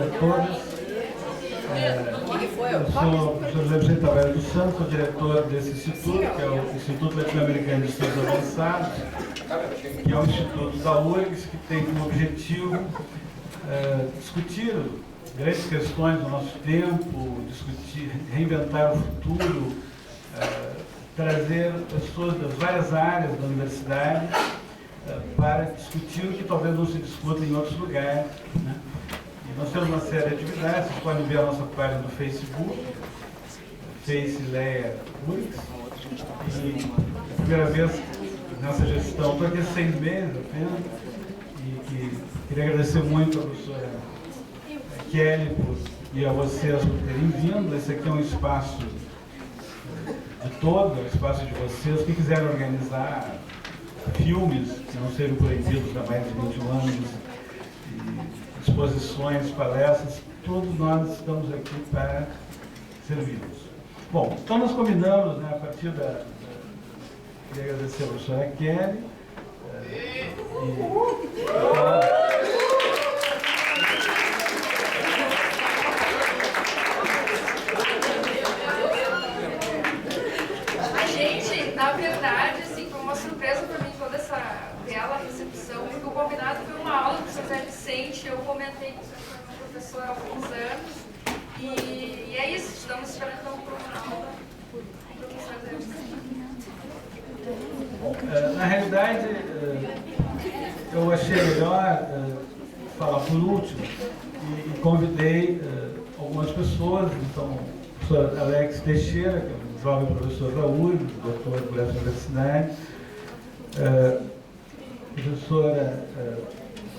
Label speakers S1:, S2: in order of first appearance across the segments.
S1: a todos. Eu sou o professor José Vicente Tavares dos Santos, sou diretor desse instituto, que é o Instituto Latino-Americano de Estudos Avançados, que é um instituto da URGS, que tem como objetivo discutir grandes questões do nosso tempo, discutir, reinventar o futuro, trazer pessoas das várias áreas da universidade para discutir o que talvez não se discuta em outros lugares, né? E nós temos uma série de atividades, vocês podem ver a nossa página do Facebook, Face Leia URGS, e a primeira vez nessa gestão, estou aqui há 6 meses apenas, e queria agradecer muito a professora Kelly e a vocês por terem vindo. Esse aqui é um espaço de todo, é um espaço de vocês que quiserem organizar filmes que não sejam proibidos há mais de 21 anos, e exposições, palestras, todos nós estamos aqui para servi-los. Bom, então nós combinamos, né, a partir queria agradecer a professora Kelly,
S2: na verdade, assim, foi uma surpresa para mim toda essa bela recepção, porque o combinado foi uma aula do professor Zé Vicente, eu comentei com o professor há alguns anos, e é isso, estamos esperando então por uma aula do professor Zé Vicente.
S1: Na realidade, eu achei melhor falar por último e convidei algumas pessoas, então, o professor Alex Teixeira, que é um jovem professor da URGS, doutor por essa universidade, professora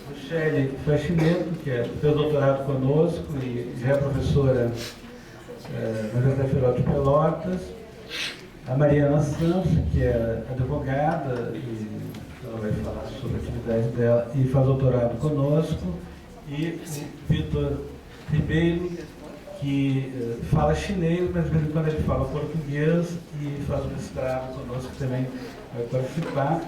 S1: Michele Faxineto, que fez doutorado conosco e já é professora na Universidade Federal de Pelotas, a Mariana Santos, que é advogada, e ela vai falar sobre a atividade dela e faz doutorado conosco, e o Vitor Ribeiro, que fala chinês, mas de vez em quando ele fala português e faz um mestrado conosco, que também vai participar.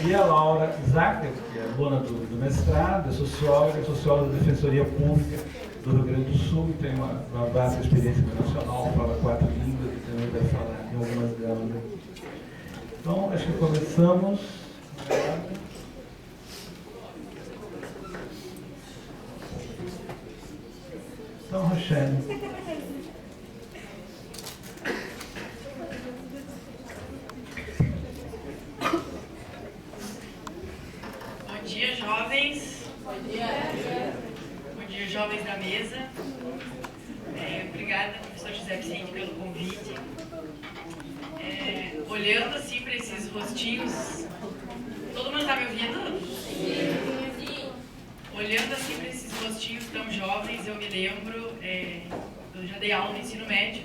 S1: E a Laura Zacher, que é aluna do mestrado, é socióloga da Defensoria Pública do Rio Grande do Sul, tem uma vasta experiência internacional, fala 4 línguas e também vai falar em algumas delas aqui. Então, acho que começamos. Então, Rochelle.
S3: Bom dia, jovens. Bom dia. Bom dia, jovens da mesa. Obrigada, professor José Vicente, pelo convite. Olhando assim para esses rostinhos, todo mundo está me ouvindo? Sim. Olhando assim para esses rostinhos tão jovens, eu me lembro, eu já dei aula no ensino médio,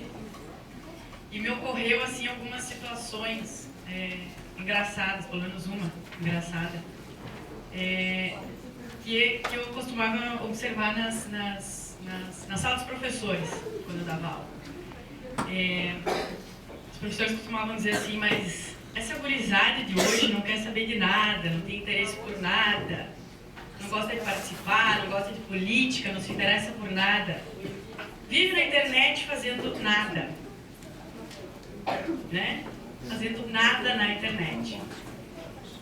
S3: e me ocorreu assim algumas situações engraçadas, pelo menos uma engraçada, que eu costumava observar na sala dos professores, quando eu dava aula. Os professores costumavam dizer assim, mas essa gurizada de hoje não quer saber de nada, não tem interesse por nada, não gosta de participar, não gosta de política, não se interessa por nada. Vive na internet fazendo nada. Né? Fazendo nada na internet.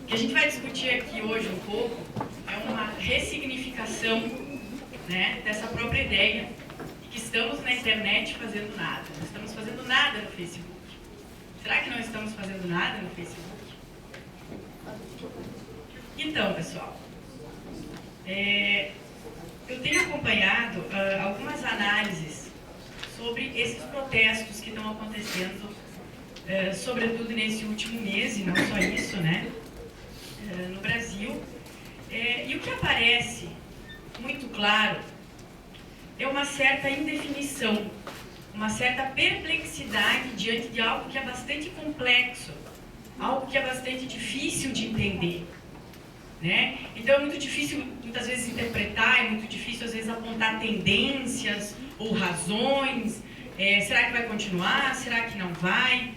S3: O que a gente vai discutir aqui hoje um pouco é uma ressignificação, né, dessa própria ideia de que estamos na internet fazendo nada. Não estamos fazendo nada no Facebook. Será que não estamos fazendo nada no Facebook? Então, pessoal, eu tenho acompanhado algumas análises sobre esses protestos que estão acontecendo, sobretudo nesse último mês, e não só isso, né, no Brasil. E o que aparece muito claro é uma certa indefinição, uma certa perplexidade diante de algo que é bastante complexo, algo que é bastante difícil de entender. Né? Então é muito difícil muitas vezes interpretar, é muito difícil às vezes apontar tendências ou razões, será que vai continuar, será que não vai?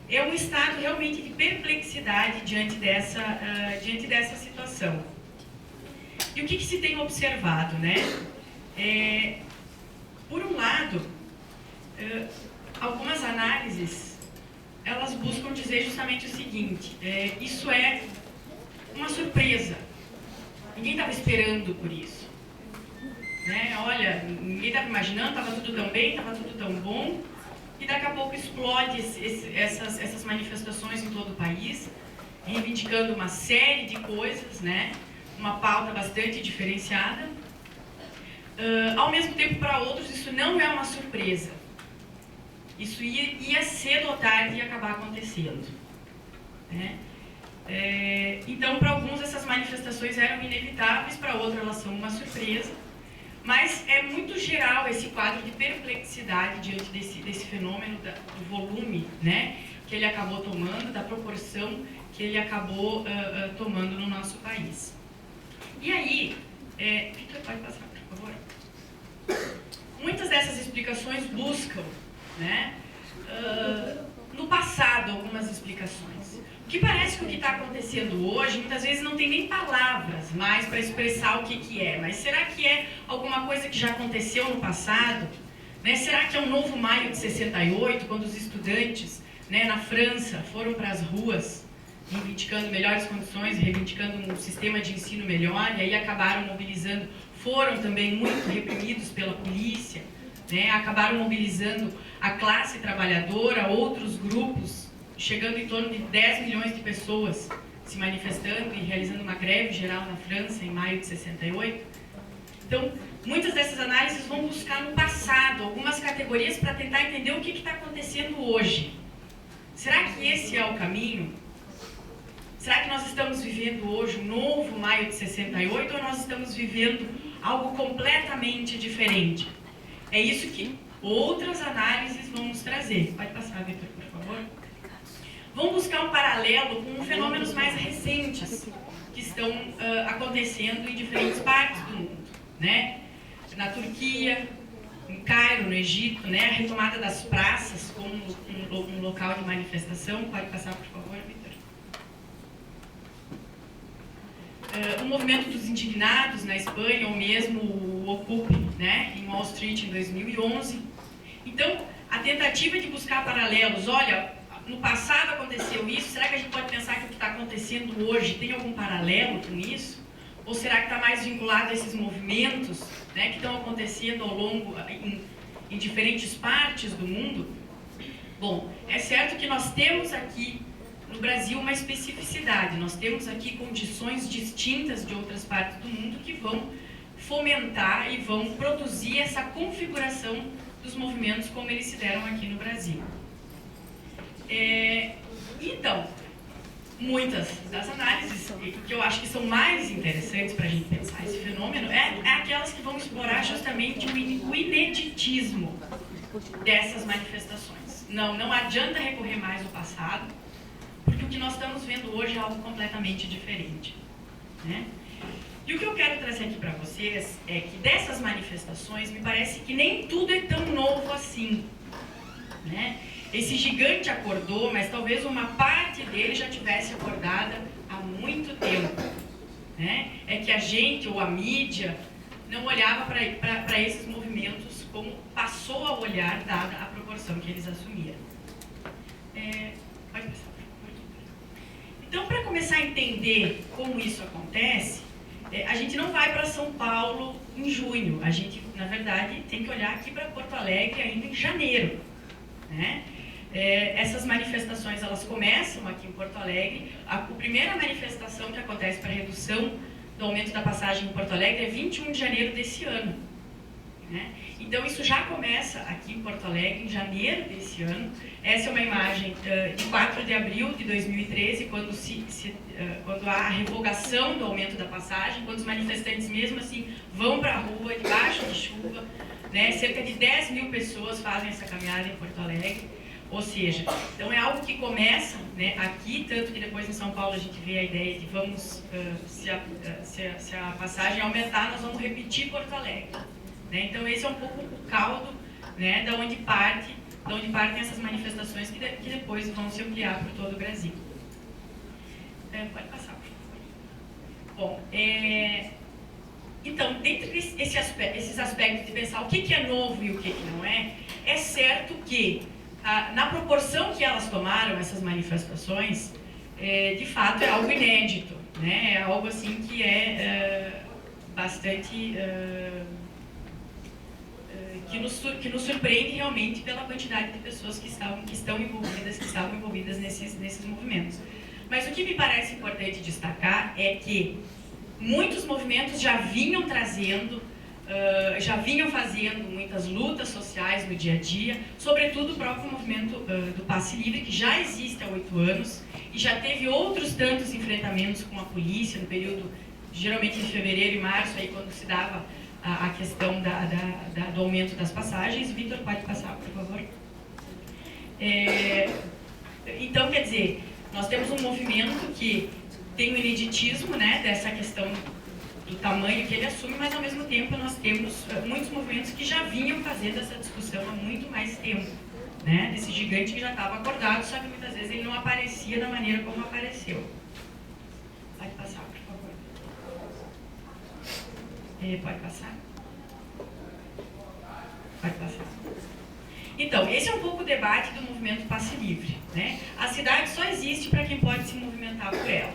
S3: É um estado realmente de perplexidade diante dessa situação. E o que se tem observado, né? justamente o seguinte, isso é uma surpresa. Ninguém estava esperando por isso. Né? Olha, ninguém estava imaginando, estava tudo tão bem, estava tudo tão bom, e daqui a pouco explode essas manifestações em todo o país, reivindicando uma série de coisas, né? Uma pauta bastante diferenciada. Ao mesmo tempo, para outros, isso não é uma surpresa. Isso ia cedo ou tarde acabar acontecendo. Né? Então, para alguns, essas manifestações eram inevitáveis, para outros, elas são uma surpresa. Mas é muito geral esse quadro de perplexidade diante desse fenômeno do volume, né, que ele acabou tomando, da proporção que ele acabou tomando no nosso país. E aí, Victor, pode passar, por favor? Muitas dessas explicações buscam, né, no passado, algumas explicações. O que parece que o que está acontecendo hoje, muitas vezes não tem nem palavras mais para expressar o que é. Mas será que é alguma coisa que já aconteceu no passado? Né? Será que é um novo maio de 68, quando os estudantes, né, na França foram para as ruas reivindicando melhores condições, reivindicando um sistema de ensino melhor, e aí acabaram mobilizando, foram também muito reprimidos pela polícia, né? Acabaram mobilizando a classe trabalhadora, outros grupos, chegando em torno de 10 milhões de pessoas se manifestando e realizando uma greve geral na França em maio de 68. Então, muitas dessas análises vão buscar no passado algumas categorias para tentar entender o que está acontecendo hoje. Será que esse é o caminho? Será que nós estamos vivendo hoje um novo maio de 68 ou nós estamos vivendo algo completamente diferente? É isso que outras análises vão nos trazer. Pode passar, Victor, por favor. Vão buscar um paralelo com fenômenos mais recentes que estão acontecendo em diferentes partes do mundo, né? Na Turquia, em Cairo, no Egito, né? A retomada das praças como um local de manifestação. Pode passar, por favor, Victor. O movimento dos indignados na Espanha, ou mesmo o Occupy, né? Em Wall Street, em 2011. Então, a tentativa de buscar paralelos, olha, no passado aconteceu isso, será que a gente pode pensar que o que está acontecendo hoje tem algum paralelo com isso? Ou será que está mais vinculado a esses movimentos, né, que estão acontecendo ao longo, em diferentes partes do mundo? Bom, é certo que nós temos aqui no Brasil uma especificidade, nós temos aqui condições distintas de outras partes do mundo que vão fomentar e vão produzir essa configuração dos movimentos como eles se deram aqui no Brasil. Então, muitas das análises que eu acho que são mais interessantes para a gente pensar esse fenômeno é aquelas que vão explorar justamente o ineditismo dessas manifestações. Não adianta recorrer mais ao passado, porque o que nós estamos vendo hoje é algo completamente diferente, né? E o que eu quero trazer aqui para vocês é que dessas manifestações me parece que nem tudo é tão novo assim, né? Esse gigante acordou, mas talvez uma parte dele já tivesse acordada há muito tempo, né? É que a gente, ou a mídia, não olhava para esses movimentos como passou a olhar, dada a proporção que eles assumiram. Pode passar, por favor. Então, para começar a entender como isso acontece, a gente não vai para São Paulo em junho, a gente, na verdade, tem que olhar aqui para Porto Alegre ainda em janeiro, né? Essas manifestações, elas começam aqui em Porto Alegre. A primeira manifestação que acontece para redução do aumento da passagem em Porto Alegre é 21 de janeiro desse ano, né? Então, isso já começa aqui em Porto Alegre, em janeiro desse ano. Essa é uma imagem de 4 de abril de 2013, quando há a revogação do aumento da passagem, quando os manifestantes mesmo assim vão para a rua, debaixo de chuva, né? Cerca de 10 mil pessoas fazem essa caminhada em Porto Alegre. Ou seja, então é algo que começa, né, aqui, tanto que depois em São Paulo a gente vê a ideia de vamos, se a passagem aumentar, nós vamos repetir Porto Alegre, né? Então esse é um pouco o caldo, né, da onde partem essas manifestações que depois vão se ampliar por todo o Brasil. Pode passar, por favor. Bom, então, dentre esses aspectos de pensar o que é novo e o que não é certo que na proporção que elas tomaram, essas manifestações, de fato é algo inédito, né? É algo assim que é bastante... que nos surpreende realmente pela quantidade de pessoas que estavam envolvidas nesses movimentos. Mas o que me parece importante destacar é que muitos movimentos já vinham trazendo, já vinham fazendo muitas lutas sociais no dia a dia, sobretudo o próprio movimento do Passe Livre, que já existe há 8 anos e já teve outros tantos enfrentamentos com a polícia no período, geralmente de fevereiro e março, aí quando se dava a questão do aumento das passagens. Vitor, pode passar, por favor. Então, quer dizer, nós temos um movimento que tem o ineditismo, né, dessa questão do tamanho que ele assume, mas ao mesmo tempo nós temos muitos movimentos que já vinham fazendo essa discussão há muito mais tempo, né, desse gigante que já estava acordado, só que muitas vezes ele não aparecia da maneira como apareceu. Pode passar, por favor. Pode passar? Pode passar. Então, esse é um pouco o debate do movimento Passe Livre, né? A cidade só existe para quem pode se movimentar por ela.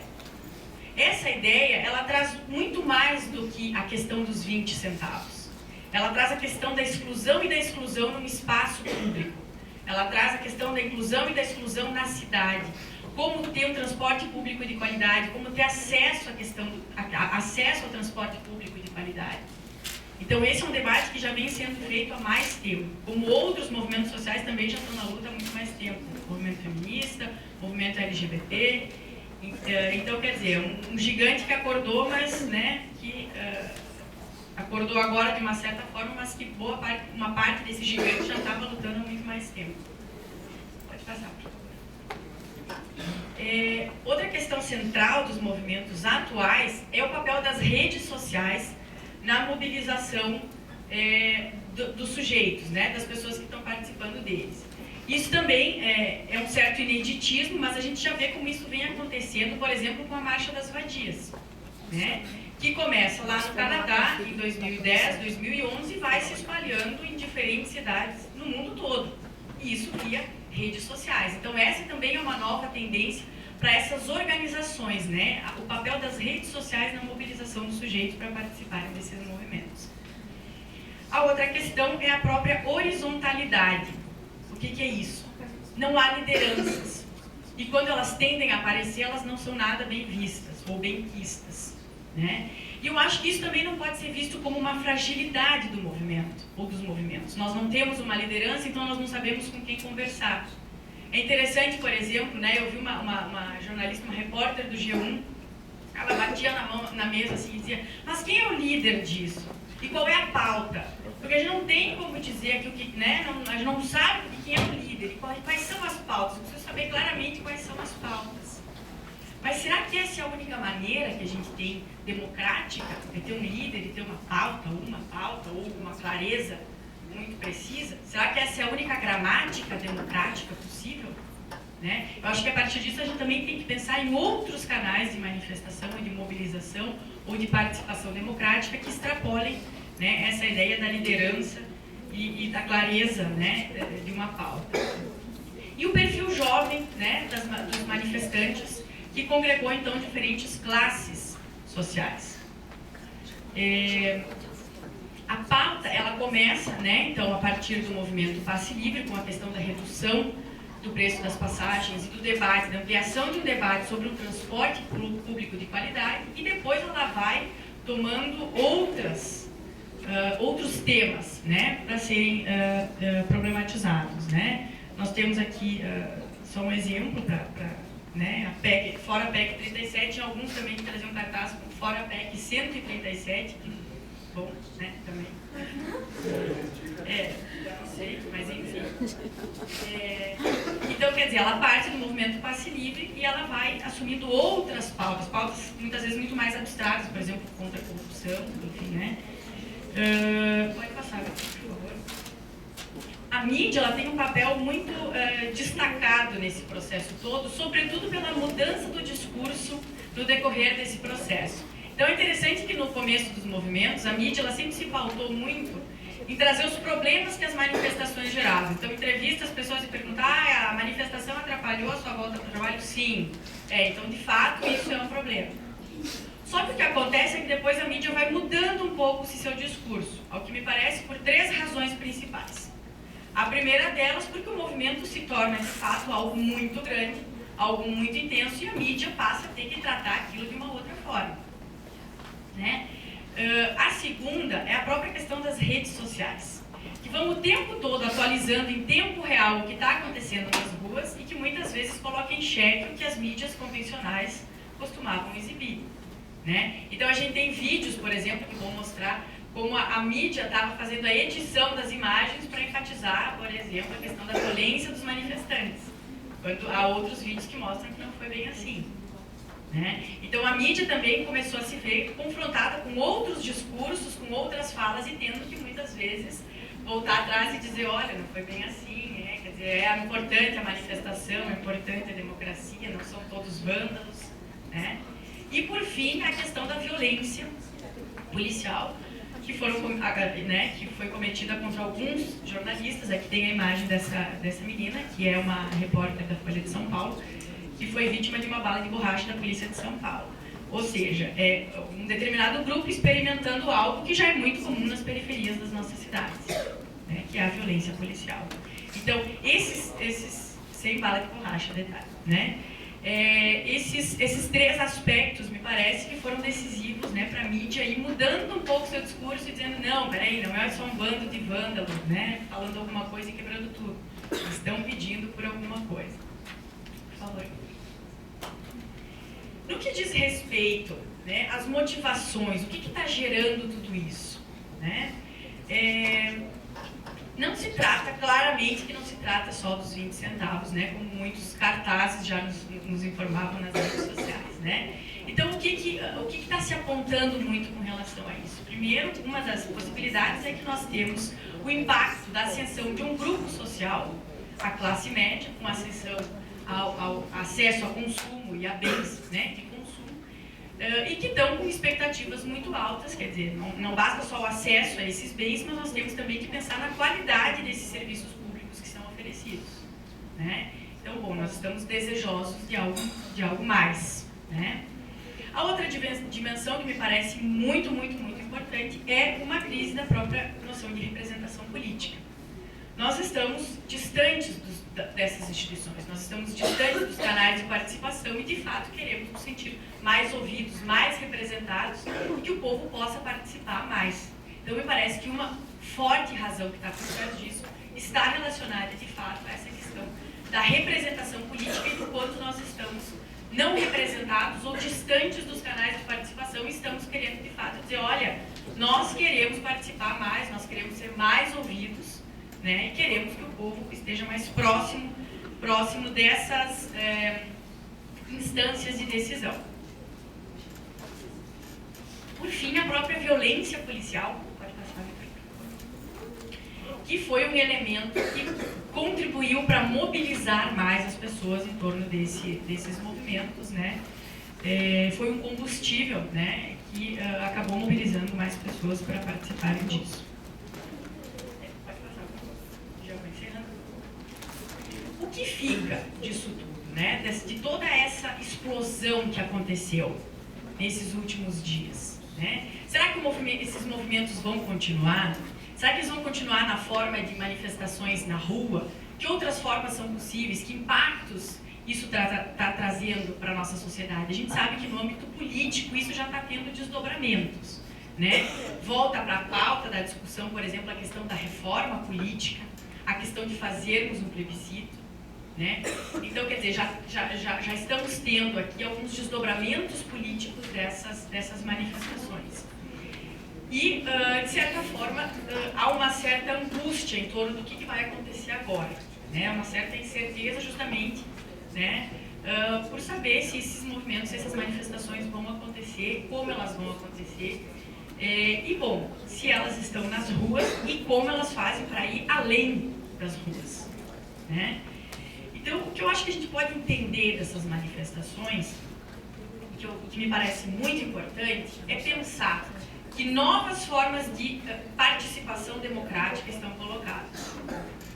S3: Essa ideia, ela traz muito mais do que a questão dos 20 centavos. Ela traz a questão da exclusão e da exclusão no espaço público. Ela traz a questão da inclusão e da exclusão na cidade. Como ter um transporte público de qualidade, como ter acesso acesso ao transporte público de qualidade. Então esse é um debate que já vem sendo feito há mais tempo, como outros movimentos sociais também já estão na luta há muito mais tempo. O movimento feminista, o movimento LGBT. Então, quer dizer, um gigante que acordou, mas, né, que acordou agora de uma certa forma, mas que uma parte desse gigante já estava lutando há muito mais tempo. Pode passar, por favor. Outra questão central dos movimentos atuais é o papel das redes sociais na mobilização dos sujeitos, né, das pessoas que estão participando deles. Isso também é um certo ineditismo, mas a gente já vê como isso vem acontecendo, por exemplo, com a Marcha das Vadias, né, que começa lá no Canadá em 2010, 2011 e vai se espalhando em diferentes cidades no mundo todo. E isso via redes sociais. Então essa também é uma nova tendência para essas organizações, né? O papel das redes sociais na mobilização dos sujeitos para participarem desses movimentos. A outra questão é a própria horizontalidade. O que é isso? Não há lideranças. E quando elas tendem a aparecer, elas não são nada bem vistas ou bem quistas, né? E eu acho que isso também não pode ser visto como uma fragilidade do movimento ou dos movimentos. Nós não temos uma liderança, então nós não sabemos com quem conversar. É interessante, por exemplo, né, eu vi uma jornalista, uma repórter do G1, ela batia na mesa assim e dizia: mas quem é o líder disso? E qual é a pauta? Porque a gente não tem como dizer aqui, né, a gente não sabe quem é o líder e quais são as pautas. Eu preciso saber claramente quais são as pautas. Mas será que essa é a única maneira que a gente tem democrática de ter um líder, de ter uma pauta ou uma clareza muito precisa? Será que essa é a única gramática democrática possível? Né? Eu acho que a partir disso a gente também tem que pensar em outros canais de manifestação e de mobilização ou de participação democrática que extrapolem, né, essa ideia da liderança e da clareza, né, de uma pauta. E o perfil jovem, né, dos manifestantes, que congregou então diferentes classes sociais. A pauta, ela começa, né, então, a partir do movimento Passe Livre, com a questão da redução do preço das passagens e do debate, da ampliação de um debate sobre o transporte público de qualidade, e depois ela vai tomando outros temas, né, para serem problematizados, né. Nós temos aqui só um exemplo né, a PEC, fora a PEC 37, e alguns também que traziam cartaz fora a PEC 137, bom, né, também. Não sei, mas enfim. Então, quer dizer, ela parte do movimento Passe Livre e ela vai assumindo outras pautas muitas vezes muito mais abstratas, por exemplo, contra a corrupção, enfim, né. Pode passar, por favor. A mídia, ela tem um papel muito destacado nesse processo todo, sobretudo pela mudança do discurso no decorrer desse processo. Então é interessante que no começo dos movimentos, a mídia ela sempre se pautou muito em trazer os problemas que as manifestações geravam. Então, entrevista as pessoas e pergunta: a manifestação atrapalhou a sua volta para o trabalho? Sim. Então, de fato, isso é um problema. Só que o que acontece é que depois a mídia vai mudando um pouco esse seu discurso, ao que me parece por 3 razões principais. A primeira delas, porque o movimento se torna, de fato, algo muito grande, algo muito intenso, e a mídia passa a ter que tratar aquilo de uma outra forma, né? A segunda é a própria questão das redes sociais, que vão o tempo todo atualizando em tempo real o que está acontecendo nas ruas e que muitas vezes coloca em xeque o que as mídias convencionais costumavam exibir, né? Então a gente tem vídeos, por exemplo, que vão mostrar como a mídia estava fazendo a edição das imagens para enfatizar, por exemplo, a questão da violência dos manifestantes, quando há outros vídeos que mostram que não foi bem assim, né? Então a mídia também começou a se ver confrontada com outros discursos, com outras falas, e tendo que muitas vezes voltar atrás e dizer: olha, não foi bem assim, quer dizer, é importante a manifestação, é importante a democracia, não são todos vândalos, né? E por fim, a questão da violência policial, que foi cometida contra alguns jornalistas. Aqui tem a imagem dessa menina, que é uma repórter da Folha de São Paulo, que foi vítima de uma bala de borracha da polícia de São Paulo. Ou seja, é um determinado grupo experimentando algo que já é muito comum nas periferias das nossas cidades, né, que é a violência policial. Então, esses sem bala de borracha, detalhe, né? Esses 3 aspectos me parece que foram decisivos, né, para a mídia ir mudando um pouco seu discurso e dizendo: não, peraí, não é só um bando de vândalos, né, falando alguma coisa e quebrando tudo. Estão pedindo por alguma coisa. Por favor. No que diz respeito, né, às motivações, o que está gerando tudo isso, né? Não se trata, claramente que não se trata só dos 20 centavos, né, como muitos cartazes já nos informavam nas redes sociais, né? Então, o que está se apontando muito com relação a isso? Primeiro, uma das possibilidades é que nós temos o impacto da ascensão de um grupo social, a classe média, com ascensão ao acesso a consumo e a bens, né, de consumo, e que estão com expectativas muito altas. Quer dizer, não basta só o acesso a esses bens, mas nós temos também que pensar na qualidade desses serviços públicos que são oferecidos, né? Então, bom, nós estamos desejosos de algo mais, né? A outra dimensão que me parece muito, muito, muito importante é uma crise da própria noção de representação política. Nós estamos distantes dessas instituições, nós estamos distantes dos canais de participação e, de fato, queremos nos sentir mais ouvidos, mais representados e que o povo possa participar mais. Então, me parece que uma forte razão que está por trás disso está relacionada, de fato, a essa questão da representação política e do quanto nós estamos não representados ou distantes dos canais de participação e estamos querendo, de fato, dizer: olha, nós queremos participar mais, nós queremos ser mais ouvidos, né? E queremos que o povo esteja mais próximo dessas instâncias de decisão. Por fim, a própria violência policial, que foi um elemento que contribuiu para mobilizar mais as pessoas em torno desses movimentos, né? Foi um combustível, né, que acabou mobilizando mais pessoas para participarem disso. O que fica disso tudo, né? De toda essa explosão que aconteceu nesses últimos dias, né? Será que esses movimentos vão continuar? Será que eles vão continuar na forma de manifestações na rua? Que outras formas são possíveis? Que impactos isso está trazendo para a nossa sociedade? A gente sabe que no âmbito político isso já está tendo desdobramentos, né? Volta para a pauta da discussão, por exemplo, a questão da reforma política, a questão de fazermos um plebiscito, né? Então, quer dizer, já estamos tendo aqui alguns desdobramentos políticos dessas manifestações. E, de certa forma, há uma certa angústia em torno do que vai acontecer agora, né? Uma certa incerteza, justamente, né? Por saber se esses movimentos, se essas manifestações vão acontecer, como elas vão acontecer, e, bom, se elas estão nas ruas e como elas fazem para ir além das ruas, né? Então, o que eu acho que a gente pode entender dessas manifestações, que me parece muito importante, é pensar que novas formas de participação democrática estão colocadas.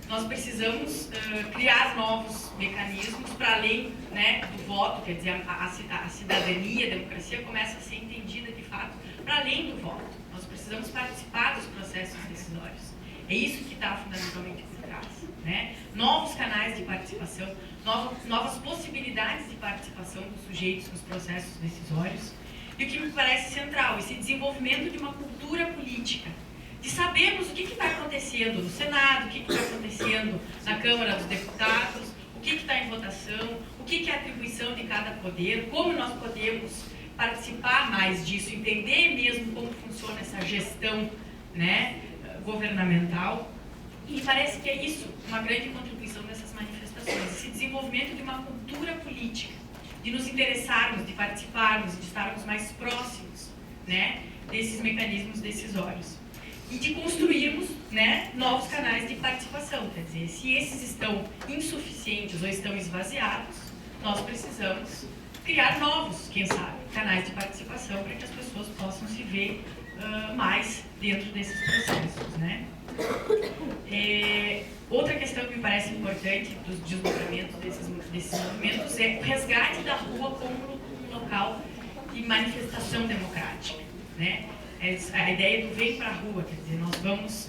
S3: Nós precisamos criar novos mecanismos para além, né, do voto, quer dizer, a cidadania, a democracia começa a ser entendida de fato para além do voto. Nós precisamos participar dos processos decisórios. É isso que está fundamentalmente por trás, né? Novos canais de participação, novas possibilidades de participação dos sujeitos nos processos decisórios. E o que me parece central, esse desenvolvimento de uma cultura política, de sabermos o que está acontecendo no Senado, o que está acontecendo na Câmara dos Deputados, o que está em votação, o que é a atribuição de cada poder, como nós podemos participar mais disso, entender mesmo como funciona essa gestão, né, governamental. E parece que é isso uma grande contribuição dessas manifestações, esse desenvolvimento de uma cultura política, de nos interessarmos, de participarmos, de estarmos mais próximos, né, desses mecanismos decisórios. E de construirmos, né, novos canais de participação. Quer dizer, se esses estão insuficientes ou estão esvaziados, nós precisamos criar novos, quem sabe, canais de participação para que as pessoas possam se ver mais dentro desses processos, né? Outra questão que me parece importante dos desdobramentos desses movimentos é o resgate da rua como um local de manifestação democrática, né? A ideia do vem para a rua, quer dizer, nós vamos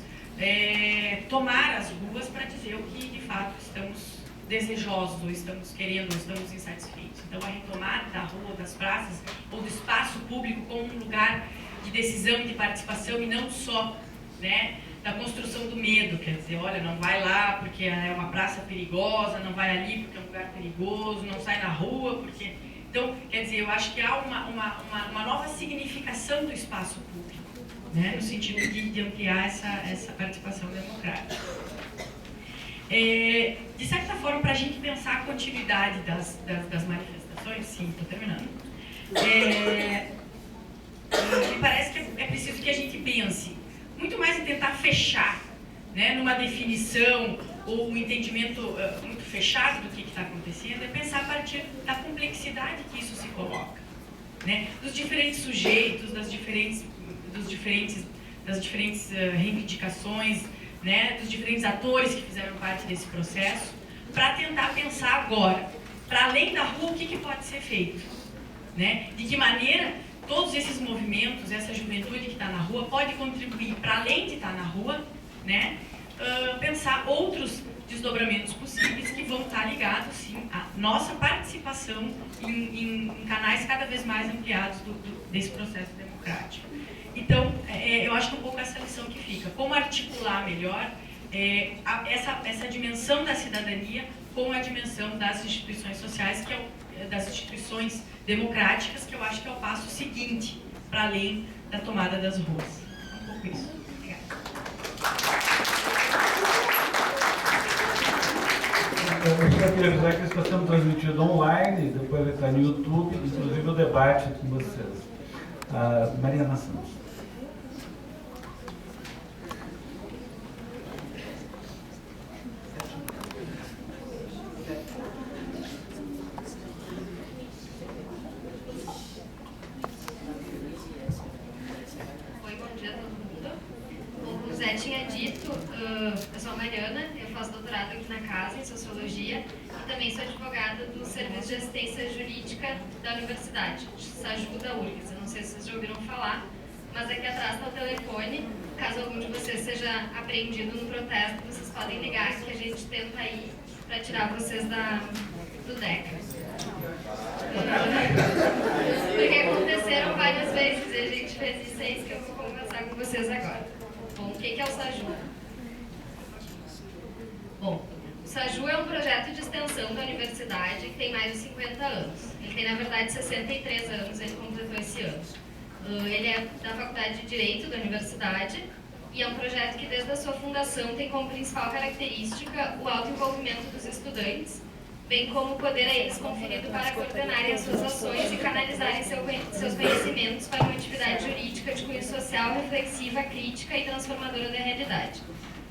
S3: tomar as ruas para dizer o que de fato estamos desejosos, ou estamos querendo, ou estamos insatisfeitos. Então, a retomada da rua, das praças, ou do espaço público como um lugar de decisão e de participação, e não só, né, da construção do medo, quer dizer, olha, não vai lá porque é uma praça perigosa, não vai ali porque é um lugar perigoso, não sai na rua porque... Então, quer dizer, eu acho que há uma nova significação do espaço público, né, no sentido de ampliar essa participação democrática. De certa forma, para a gente pensar a continuidade das manifestações, sim, estou terminando, me parece que é preciso que a gente pense muito mais em tentar fechar, né, numa definição ou um entendimento muito fechado do que está acontecendo, é pensar a partir da complexidade que isso se coloca, né, dos diferentes sujeitos, das diferentes reivindicações, né, dos diferentes atores que fizeram parte desse processo, para tentar pensar agora, para além da rua, o que pode ser feito, né? De que maneira todos esses movimentos, essa juventude que está na rua, pode contribuir, para além de estar na rua, né, pensar outros desdobramentos possíveis que vão estar ligados, sim, à nossa participação em canais cada vez mais ampliados desse processo democrático. Então, eu acho que é um pouco essa lição que fica. Como articular melhor essa dimensão da cidadania com a dimensão das instituições sociais, que é das instituições democráticas, que eu acho que é o passo seguinte para além da tomada das ruas. É um pouco isso. Obrigada.
S1: Eu só queria avisar que isso está sendo transmitido online, depois vai estar no YouTube, inclusive o debate com vocês. Mariana Santos.
S2: Tinha dito, eu sou a Mariana, eu faço doutorado aqui na casa em Sociologia e também sou advogada do Serviço de Assistência Jurídica da Universidade, SAJU da URGS. Eu não sei se vocês já ouviram falar, mas aqui atrás está o telefone. Caso algum de vocês seja apreendido no protesto, vocês podem ligar que a gente tenta ir para tirar vocês do DECA. Porque aconteceram várias vezes e a gente fez isso, é isso que eu vou conversar com vocês agora. Bom, o que é o SAJU? Bom, o SAJU é um projeto de extensão da universidade que tem mais de 50 anos. Ele tem, na verdade, 63 anos, ele completou esse ano. Ele é da Faculdade de Direito da universidade e é um projeto que, desde a sua fundação, tem como principal característica o alto envolvimento dos estudantes, bem como o poder a eles conferido para coordenarem as suas ações e canalizarem seus conhecimentos para uma atividade jurídica de cunho social, reflexiva, crítica e transformadora da realidade.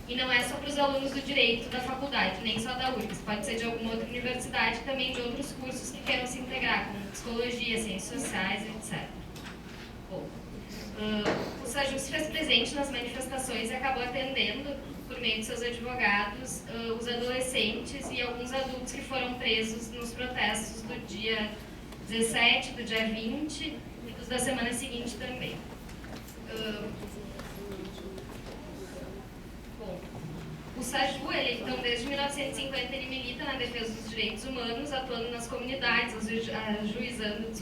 S2: E não é só para os alunos do direito da faculdade, nem só da URGS, pode ser de alguma outra universidade, também de outros cursos que queiram se integrar, como psicologia, ciências sociais, etc. Bom,
S4: O SAJU se fez presente nas manifestações e acabou atendendo, por meio de seus advogados, os adolescentes e alguns adultos que foram presos nos protestos do dia 17, do dia 20 e dos da semana seguinte também. Bom, o SAJU, então, desde 1950, ele milita na defesa dos direitos humanos, atuando nas comunidades, ajuizando,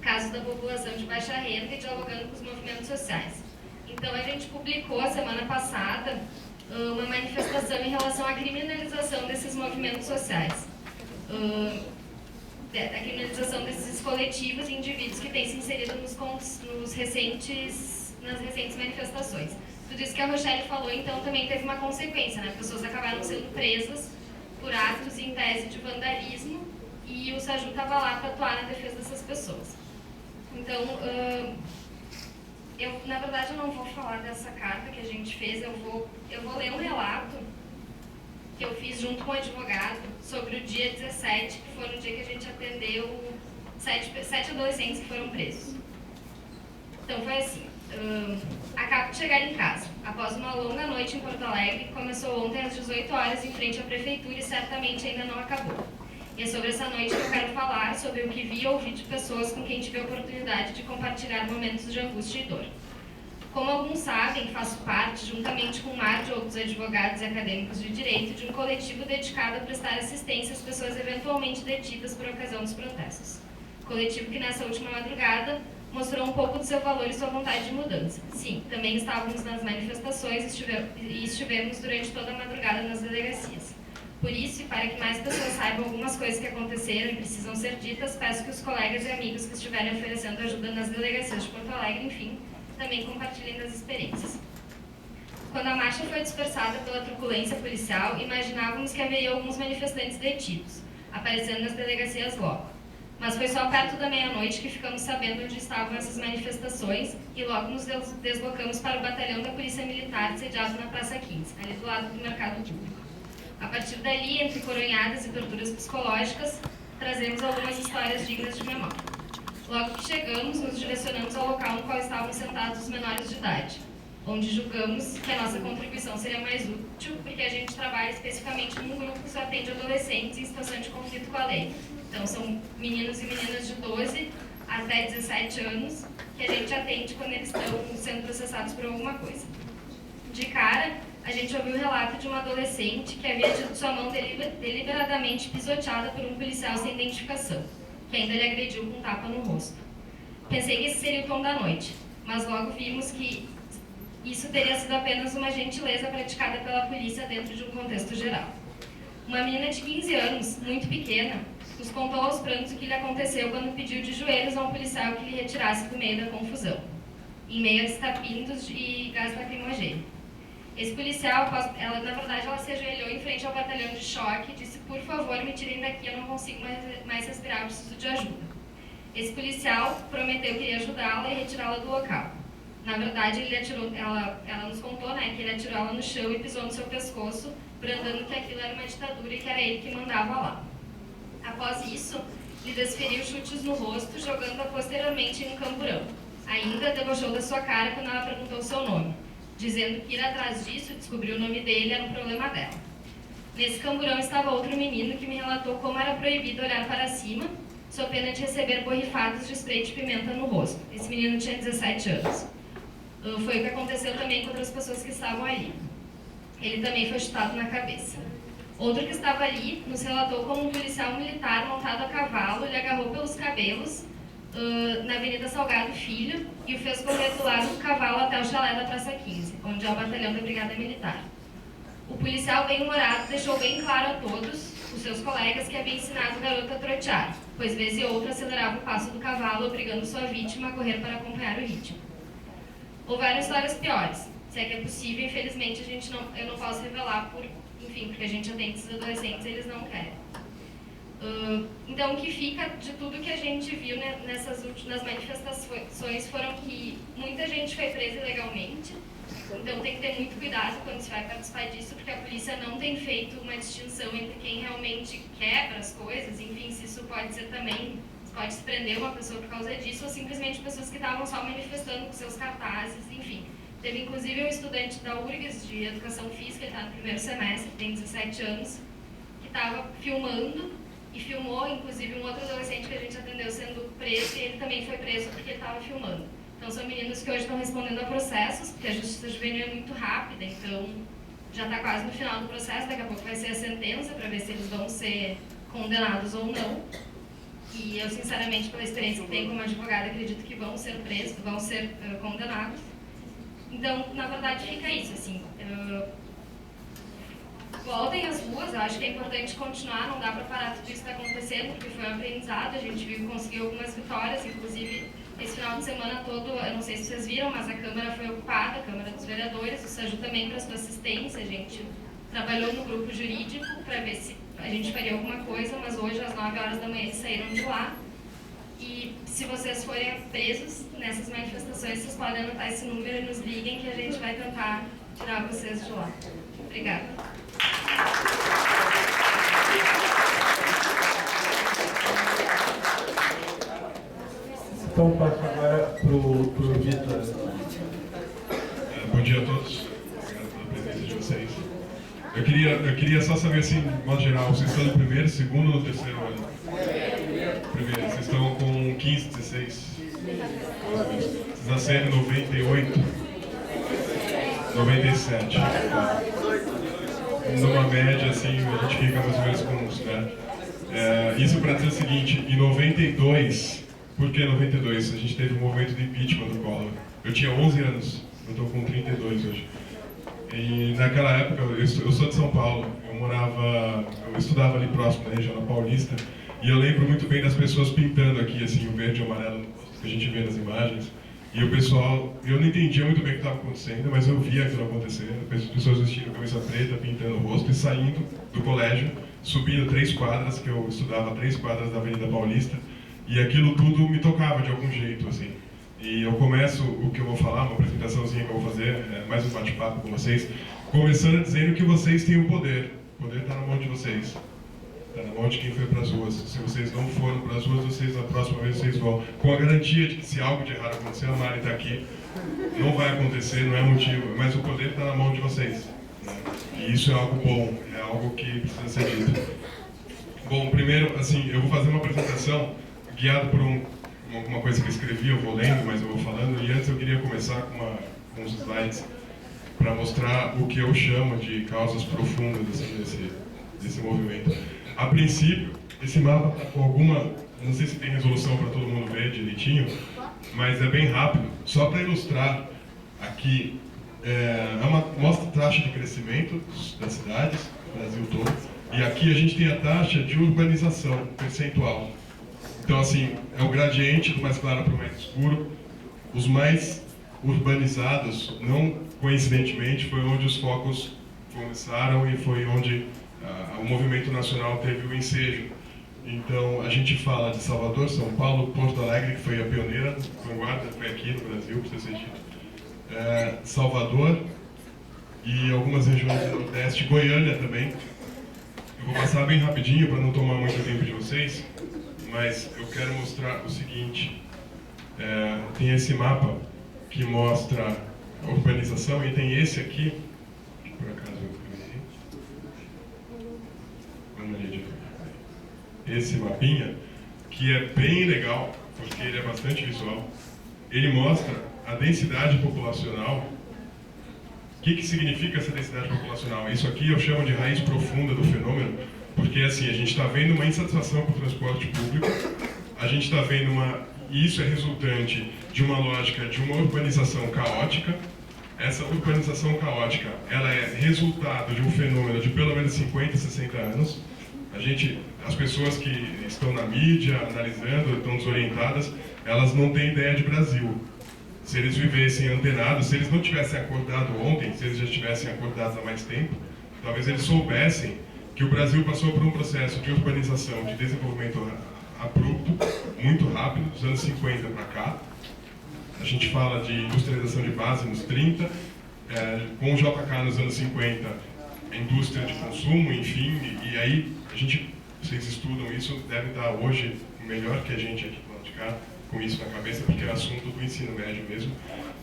S4: casos da população de baixa renda e dialogando com os movimentos sociais. Então, a gente publicou, a semana passada, uma manifestação em relação à criminalização desses movimentos sociais. Da criminalização desses coletivos e indivíduos que têm se inserido nas recentes manifestações. Tudo isso que a Rochelle falou, então, também teve uma consequência, né? Pessoas acabaram sendo presas por atos em tese de vandalismo e o SAJU estava lá para atuar na defesa dessas pessoas. Então, na verdade, eu não vou falar dessa carta que a gente fez, eu vou ler um relato que eu fiz junto com o advogado sobre o dia 17, que foi no dia que a gente atendeu 7 adolescentes que foram presos. Então, foi assim. Acabo de chegar em casa, após uma longa noite em Porto Alegre, que começou ontem às 18 horas em frente à prefeitura e certamente ainda não acabou. E é sobre essa noite que eu quero falar, sobre o que vi e ouvi de pessoas com quem tive a oportunidade de compartilhar momentos de angústia e dor. Como alguns sabem, faço parte, juntamente com um mar de outros advogados e acadêmicos de direito, de um coletivo dedicado a prestar assistência às pessoas eventualmente detidas por ocasião dos protestos. Coletivo que nessa última madrugada mostrou um pouco do seu valor e sua vontade de mudança. Sim, também estávamos nas manifestações e estivemos durante toda a madrugada nas delegacias. Por isso, e para que mais pessoas saibam algumas coisas que aconteceram e precisam ser ditas, peço que os colegas e amigos que estiverem oferecendo ajuda nas delegacias de Porto Alegre, enfim, também compartilhem das experiências. Quando a marcha foi dispersada pela truculência policial, imaginávamos que haveria alguns manifestantes detidos, aparecendo nas delegacias logo. Mas foi só perto da meia-noite que ficamos sabendo onde estavam essas manifestações e logo nos deslocamos para o batalhão da Polícia Militar sediado na Praça 15, ali do lado do Mercado Público. A partir dali, entre coronhadas e torturas psicológicas, trazemos algumas histórias dignas de memória. Logo que chegamos, nos direcionamos ao local no qual estavam sentados os menores de idade, onde julgamos que a nossa contribuição seria mais útil, porque a gente trabalha especificamente num grupo que só atende adolescentes em situação de conflito com a lei. Então, são meninos e meninas de 12 até 17 anos que a gente atende quando eles estão sendo processados por alguma coisa. De cara, a gente ouviu o relato de uma adolescente que havia tido sua mão deliberadamente pisoteada por um policial sem identificação, que ainda lhe agrediu com um tapa no rosto. Pensei que esse seria o tom da noite, mas logo vimos que isso teria sido apenas uma gentileza praticada pela polícia dentro de um contexto geral. Uma menina de 15 anos, muito pequena, nos contou aos prantos o que lhe aconteceu quando pediu de joelhos a um policial que lhe retirasse do meio da confusão, em meio a estapindos e gás lacrimogêneo. Esse policial, na verdade, ela se ajoelhou em frente ao batalhão de choque e disse: por favor, me tirem daqui, eu não consigo mais respirar, eu preciso de ajuda. Esse policial prometeu que iria ajudá-la e retirá-la do local. Na verdade, ela nos contou, né, que ele atirou ela no chão e pisou no seu pescoço, brandando que aquilo era uma ditadura e que era ele que mandava lá. Após isso, lhe desferiu chutes no rosto, jogando-a posteriormente em um camburão. Ainda debochou da sua cara quando ela perguntou seu nome, dizendo que ir atrás disso, descobrir o nome dele, era um problema dela. Nesse camburão estava outro menino que me relatou como era proibido olhar para cima, sob pena de receber borrifadas de spray de pimenta no rosto. Esse menino tinha 17 anos. Foi o que aconteceu também com outras pessoas que estavam ali. Ele também foi chutado na cabeça. Outro que estava ali nos relatou como um policial militar montado a cavalo lhe agarrou pelos cabelos na Avenida Salgado Filho e o fez correr do lado do cavalo até o chalé da Praça 15, onde é o batalhão da Brigada Militar. O policial bem-humorado deixou bem claro a todos os seus colegas que havia ensinado o garoto a trotear, pois vez e outra acelerava o passo do cavalo, obrigando sua vítima a correr para acompanhar o ritmo. Houveram histórias piores, se é que é possível, infelizmente eu não posso revelar, porque a gente atende esses adolescentes e eles não querem. Então, o que fica de tudo que a gente viu nas manifestações foram que muita gente foi presa ilegalmente. Então, tem que ter muito cuidado quando se vai participar disso, porque a polícia não tem feito uma distinção entre quem realmente quebra as coisas, enfim, se isso pode ser também pode se prender uma pessoa por causa disso, ou simplesmente pessoas que estavam só manifestando com seus cartazes, enfim. Teve inclusive um estudante da URGS de Educação Física, ele está no primeiro semestre, tem 17 anos, que estava filmando e filmou, inclusive, um outro adolescente que a gente atendeu sendo preso, e ele também foi preso porque ele estava filmando. Então, são meninos que hoje estão respondendo a processos, porque a justiça juvenil é muito rápida, então já está quase no final do processo, daqui a pouco vai ser a sentença para ver se eles vão ser condenados ou não. E eu, sinceramente, pela experiência que tenho como advogada, acredito que vão ser presos, vão ser condenados. Então, na verdade, fica isso, assim. Voltem às ruas, eu acho que é importante continuar, não dá para parar tudo isso que está acontecendo, porque foi um aprendizado, a gente viu que conseguiu algumas vitórias, inclusive esse final de semana todo, eu não sei se vocês viram, mas a Câmara foi ocupada, a Câmara dos Vereadores, o Saju também prestou assistência, a gente trabalhou no grupo jurídico para ver se a gente faria alguma coisa, mas hoje às 9 horas da manhã eles saíram de lá. E se vocês forem presos nessas manifestações, vocês podem anotar esse número e nos liguem que a gente vai tentar tirar vocês de lá. Obrigada.
S1: Então, passo agora para o Vitor.
S5: Bom dia a todos. Obrigado pela presença de vocês. Eu queria só saber, assim, de modo geral, vocês estão no primeiro, segundo ou terceiro ano? Primeiro. Vocês estão com 15, 16? Vocês nasceram em 98? 97. Numa média, assim, a gente fica mais ou menos com uns, né? Isso para dizer o seguinte, em 92, por que 92? A gente teve um movimento de impeachment do Collor. Eu tinha 11 anos, eu estou com 32 hoje. E naquela época, eu sou de São Paulo, eu estudava ali próximo da região da Paulista, e eu lembro muito bem das pessoas pintando aqui, assim, o verde e o amarelo que a gente vê nas imagens. E o pessoal, eu não entendia muito bem o que estava acontecendo, mas eu via aquilo acontecendo, as pessoas vestindo camisa preta, pintando o rosto e saindo do colégio, subindo 3 quadras, que eu estudava 3 quadras da Avenida Paulista, e aquilo tudo me tocava de algum jeito, assim. E eu começo o que eu vou falar, uma apresentaçãozinha que eu vou fazer, mais um bate-papo com vocês, começando dizendo que vocês têm o poder. O poder está na mão de vocês. Está na mão de quem foi para as ruas. Se vocês não foram para as ruas, vocês, na próxima vez, vocês vão. Com a garantia de que se algo de errado acontecer, a Mari está aqui. Não vai acontecer, não é motivo, mas o poder está na mão de vocês. Né? E isso é algo bom, é algo que precisa ser dito. Bom, primeiro, assim, eu vou fazer uma apresentação guiado por uma coisa que eu escrevi, eu vou lendo, mas eu vou falando. E antes eu queria começar com uns slides para mostrar o que eu chamo de causas profundas assim, desse movimento. A princípio, esse mapa está com alguma, não sei se tem resolução para todo mundo ver direitinho, mas é bem rápido. Só para ilustrar, aqui mostra a taxa de crescimento das cidades, Brasil todo, e aqui a gente tem a taxa de urbanização percentual. Então, assim, é o gradiente do mais claro para o mais escuro. Os mais urbanizados, não coincidentemente, foi onde os focos começaram e foi onde o movimento nacional teve o ensejo. Então, a gente fala de Salvador, São Paulo, Porto Alegre, que foi a pioneira, vanguarda, foi aqui no Brasil, precisa ser dito. Salvador e algumas regiões do Nordeste, Goiânia também. Eu vou passar bem rapidinho para não tomar muito tempo de vocês, mas eu quero mostrar o seguinte. Tem esse mapa que mostra a urbanização e tem esse aqui, que por acaso eu esse mapinha, que é bem legal, porque ele é bastante visual. Ele mostra a densidade populacional. O que que significa essa densidade populacional? Isso aqui eu chamo de raiz profunda do fenômeno, porque assim, a gente está vendo uma insatisfação com o transporte público, a gente está vendo e isso é resultante de uma lógica de uma urbanização caótica. Essa urbanização caótica, ela é resultado de um fenômeno de pelo menos 50, 60 anos. As pessoas que estão na mídia, analisando, estão desorientadas, elas não têm ideia de Brasil. Se eles vivessem antenados, se eles não tivessem acordado ontem, se eles já estivessem acordados há mais tempo, talvez eles soubessem que o Brasil passou por um processo de urbanização, de desenvolvimento abrupto, muito rápido, dos anos 50 para cá. A gente fala de industrialização de base nos 30, com o JK nos anos 50, a indústria de consumo, enfim, e aí vocês estudam isso, devem estar hoje melhor que a gente aqui do lado de cá, com isso na cabeça, porque é assunto do ensino médio mesmo.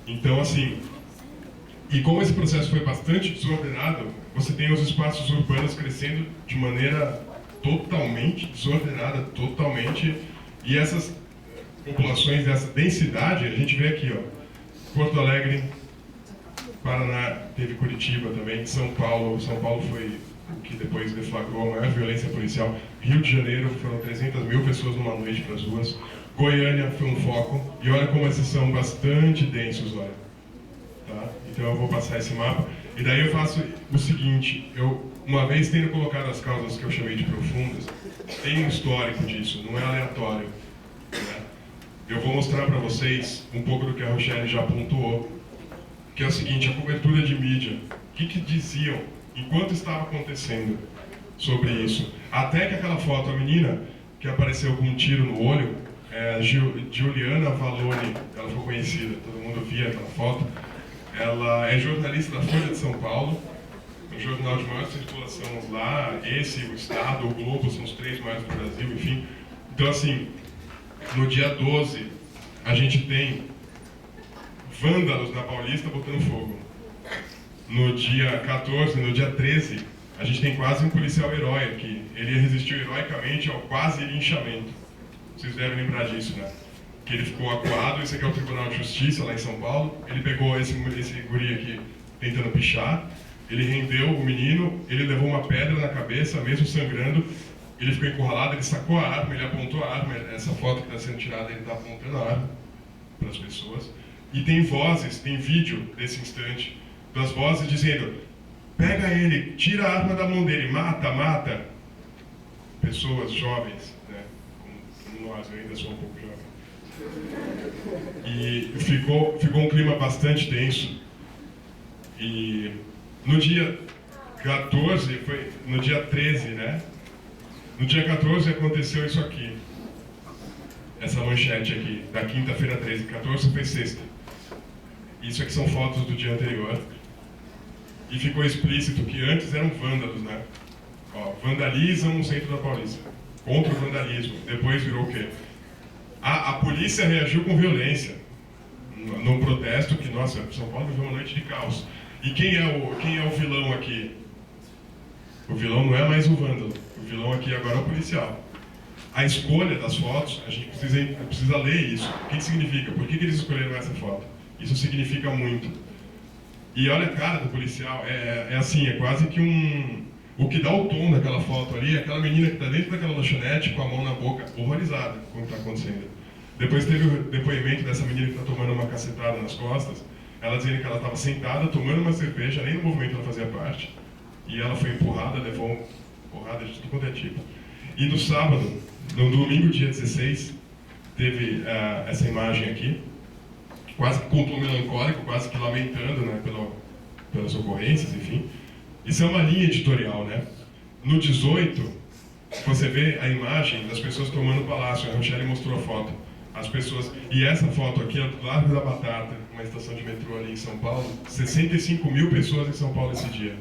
S5: Então, assim, e como esse processo foi bastante desordenado, você tem os espaços urbanos crescendo de maneira totalmente desordenada, totalmente, e essas populações, essa densidade, a gente vê aqui, ó, Porto Alegre, Paraná, teve Curitiba também, São Paulo foi o que depois deflagrou a maior violência policial, Rio de Janeiro, foram 300 mil pessoas numa noite para as ruas, Goiânia foi um foco, e olha como esses são bastante densos, olha. Tá? Então eu vou passar esse mapa, e daí eu faço o seguinte, uma vez tendo colocado as causas que eu chamei de profundas, tem um histórico disso, não é aleatório. Né? Eu vou mostrar para vocês um pouco do que a Rochelle já pontuou, que é o seguinte, a cobertura de mídia. O que diziam enquanto estava acontecendo sobre isso? Até que aquela foto, a menina que apareceu com um tiro no olho, Giuliana Valone, ela foi conhecida, todo mundo via aquela foto. Ela é jornalista da Folha de São Paulo, um jornal de maior circulação lá, esse, o Estado, o Globo, são os 3 maiores do Brasil, enfim. Então, assim, no dia 12, a gente tem vândalos na Paulista botando fogo. No dia 14, no dia 13, a gente tem quase um policial herói aqui. Ele resistiu heroicamente ao quase linchamento. Vocês devem lembrar disso, né? Que ele ficou acuado, esse aqui é o Tribunal de Justiça lá em São Paulo. Ele pegou esse guri aqui tentando pichar, ele rendeu o menino, ele levou uma pedra na cabeça, mesmo sangrando, ele ficou encurralado, ele sacou a arma, ele apontou a arma, essa foto que está sendo tirada, ele está apontando a arma para as pessoas. E tem vozes, tem vídeo desse instante, das vozes dizendo, pega ele, tira a arma da mão dele, mata, mata. Pessoas jovens, né? Como nós, eu ainda sou um pouco jovem. E ficou um clima bastante tenso. E no dia 14, no dia 13, né? No dia 14 aconteceu isso aqui. Essa manchete aqui, da quinta-feira 13. 14 foi sexta. Isso aqui são fotos do dia anterior. E ficou explícito que antes eram vândalos, né? Ó, vandalizam no centro da Paulista. Contra o vandalismo. Depois virou o quê? A polícia reagiu com violência. Num protesto que, nossa, São Paulo viveu uma noite de caos. E quem é o vilão aqui? O vilão não é mais o vândalo. O vilão aqui agora é o policial. A escolha das fotos, a gente precisa ler isso. O que significa? Por que eles escolheram essa foto? Isso significa muito. E olha a cara do policial, é assim, é quase que o que dá o tom daquela foto ali é aquela menina que está dentro daquela lanchonete com a mão na boca, horrorizada com o que está acontecendo. Depois teve o depoimento dessa menina que está tomando uma cacetada nas costas, ela dizendo que ela estava sentada, tomando uma cerveja, nem no movimento ela fazia parte, e ela foi empurrada, levou porrada de tudo quanto é tipo. E no sábado, no domingo, dia 16, teve essa imagem aqui, quase que com um tom melancólico, quase que lamentando, né, pelas ocorrências, enfim. Isso é uma linha editorial, né? No 18, você vê a imagem das pessoas tomando o palácio, a Rochelle mostrou a foto. As pessoas, e essa foto aqui é do Largo da Batata, uma estação de metrô ali em São Paulo, 65 mil pessoas em São Paulo esse dia.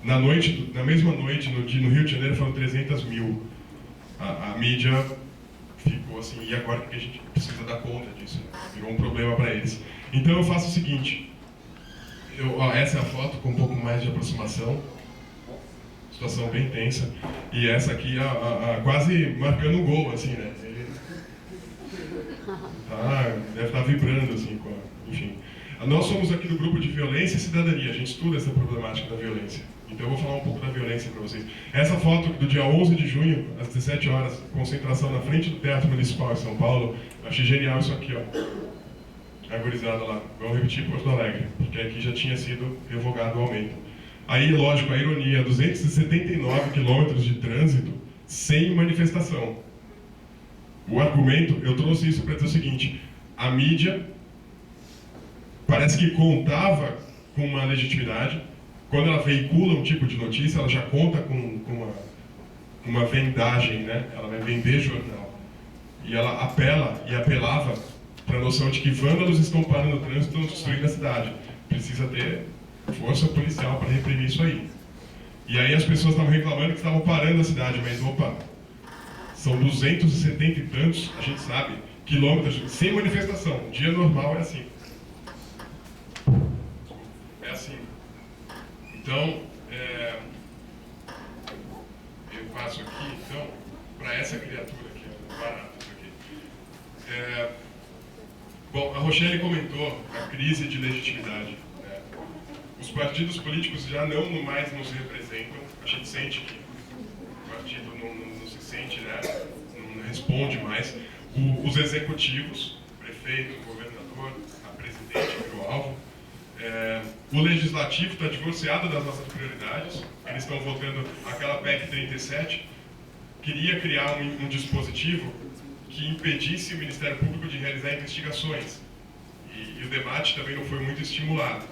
S5: Na mesma noite, no Rio de Janeiro, foram 300 mil. A mídia ficou assim, e agora que a gente precisa dar conta disso? Virou um problema para eles. Então eu faço o seguinte, essa é a foto com um pouco mais de aproximação, situação bem tensa, e essa aqui quase marcando um gol, assim, né? Ele deve estar vibrando, assim, enfim. Nós somos aqui do grupo de Violência e Cidadania, a gente estuda essa problemática da violência. Então eu vou falar um pouco da violência para vocês. Essa foto do dia 11 de junho, às 17 horas, concentração na frente do Teatro Municipal em São Paulo. Eu achei genial isso aqui, ó. Agorizada lá. Vamos repetir Porto Alegre, porque aqui já tinha sido revogado o aumento. Aí, lógico, a ironia, 279 quilômetros de trânsito sem manifestação. O argumento, eu trouxe isso para dizer o seguinte, a mídia parece que contava com uma legitimidade. Quando ela veicula um tipo de notícia, ela já conta com uma vendagem, né? Ela vai vender jornal. E ela apelava para a noção de que vândalos estão parando o trânsito e estão destruindo a cidade. Precisa ter força policial para reprimir isso aí. E aí as pessoas estavam reclamando que estavam parando a cidade, mas opa, São 270 e tantos, a gente sabe, quilômetros, sem manifestação. Dia normal é assim. É assim. Então, eu passo aqui, então, para essa criatura aqui, barato aqui. Bom, a Rochelle comentou a crise de legitimidade. Né? Os partidos políticos já não mais nos representam. A gente sente que o partido não se sente, né? Não responde mais. Os executivos, prefeito, governador, a presidente virou alvo. O legislativo está divorciado das nossas prioridades. Eles estão votando aquela PEC 37, queria criar um dispositivo que impedisse o Ministério Público de realizar investigações. E o debate também não foi muito estimulado.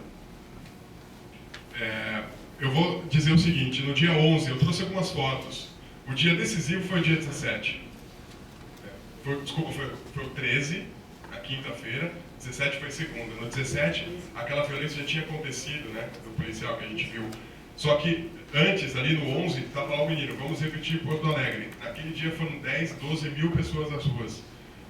S5: Eu vou dizer o seguinte, no dia 11, eu trouxe algumas fotos. O dia decisivo foi o dia 17. Foi o 13, a quinta-feira. 17 foi segunda. No 17, aquela violência já tinha acontecido, né, do policial que a gente viu. Só que antes, ali no 11, estava lá o menino, vamos repetir Porto Alegre. Naquele dia foram 10, 12 mil pessoas nas ruas.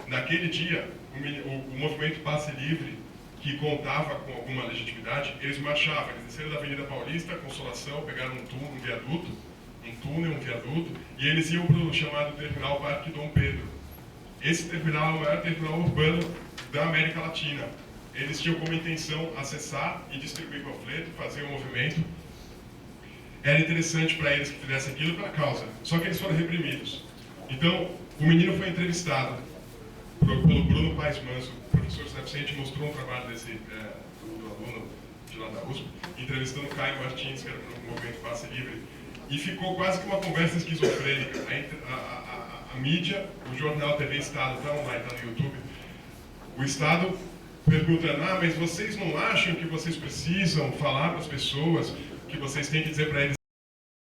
S5: Naquele dia, o movimento Passe Livre, que contava com alguma legitimidade, eles marchavam, eles desceram da Avenida Paulista, Consolação, pegaram um viaduto, e eles iam para o chamado Terminal Parque Dom Pedro. Esse terminal é o maior terminal urbano da América Latina. Eles tinham como intenção acessar e distribuir panfleto, fazer um movimento. Era interessante para eles que fizessem aquilo pela causa, só que eles foram reprimidos. Então, o menino foi entrevistado pelo Bruno Paes Manso, o professor Snapchat mostrou um trabalho do aluno de lá da USP, entrevistando Caio Martins, que era do movimento Passe Livre, e ficou quase que uma conversa esquizofrênica. A mídia, o jornal a TV Estado, está online, está no YouTube, o Estado pergunta, mas vocês não acham que vocês precisam falar para as pessoas, que vocês têm que dizer para eles